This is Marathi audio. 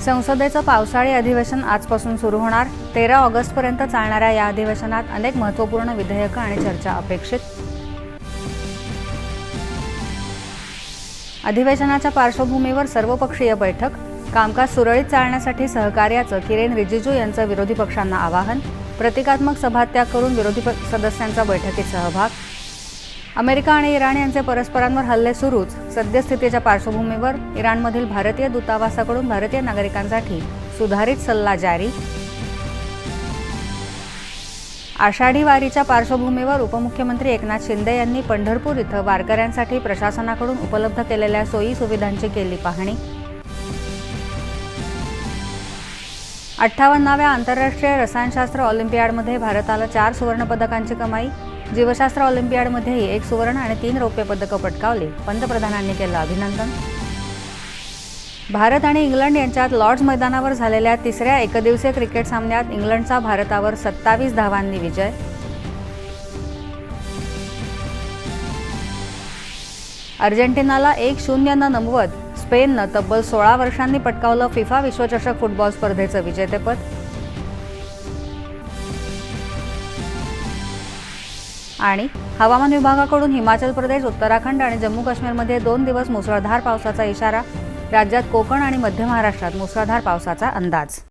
संसदेचं पावसाळी अधिवेशन आजपासून सुरू होणार. 13 ऑगस्टपर्यंत चालणाऱ्या या अधिवेशनात अनेक महत्त्वपूर्ण विधेयकं आणि चर्चा अपेक्षित. अधिवेशनाच्या पार्श्वभूमीवर सर्वपक्षीय बैठक. कामकाज सुरळीत चालण्यासाठी सहकार्याचं किरेन रिजिजू यांचं विरोधी पक्षांना आवाहन. प्रतिकात्मक सभात्याग करून विरोधी सदस्यांचा बैठकीत सहभाग. अमेरिका आणि इराण यांचे परस्परांवर हल्ले सुरूच. सद्यस्थितीच्या पार्श्वभूमीवर इराणमधील भारतीय दूतावासाकडून भारतीय नागरिकांसाठी सुधारित सल्ला जारी. आषाढी वारीच्या पार्श्वभूमीवर उपमुख्यमंत्री एकनाथ शिंदे यांनी पंढरपूर इथं वारकऱ्यांसाठी प्रशासनाकडून उपलब्ध केलेल्या सोयी सुविधांची केली पाहणी. 58व्या आंतरराष्ट्रीय रसायनशास्त्र ऑलिम्पियाडमध्ये भारताला 4 सुवर्णपदकांची कमाई. जीवशास्त्र ऑलिम्पियाडमध्येही 1 सुवर्ण आणि 3 रौप्य पदकं पटकावली. पंतप्रधानांनी केलं अभिनंदन. भारत आणि इंग्लंड यांच्यात लॉर्ड्स मैदानावर झालेल्या तिसऱ्या एकदिवसीय क्रिकेट सामन्यात इंग्लंडचा भारतावर 27 धावांनी विजय. अर्जेंटिनाला 1-0 नमवत स्पेननं तब्बल 16 वर्षांनी पटकावलं फिफा विश्वचषक फुटबॉल स्पर्धेचं विजेतेपद. आणि हवामान विभागाकडून हिमाचल प्रदेश, उत्तराखंड आणि जम्मू काश्मीरमध्ये 2 दिवस मुसळधार पावसाचा इशारा. राज्यात कोकण आणि मध्य महाराष्ट्रात मुसळधार पावसाचा अंदाज.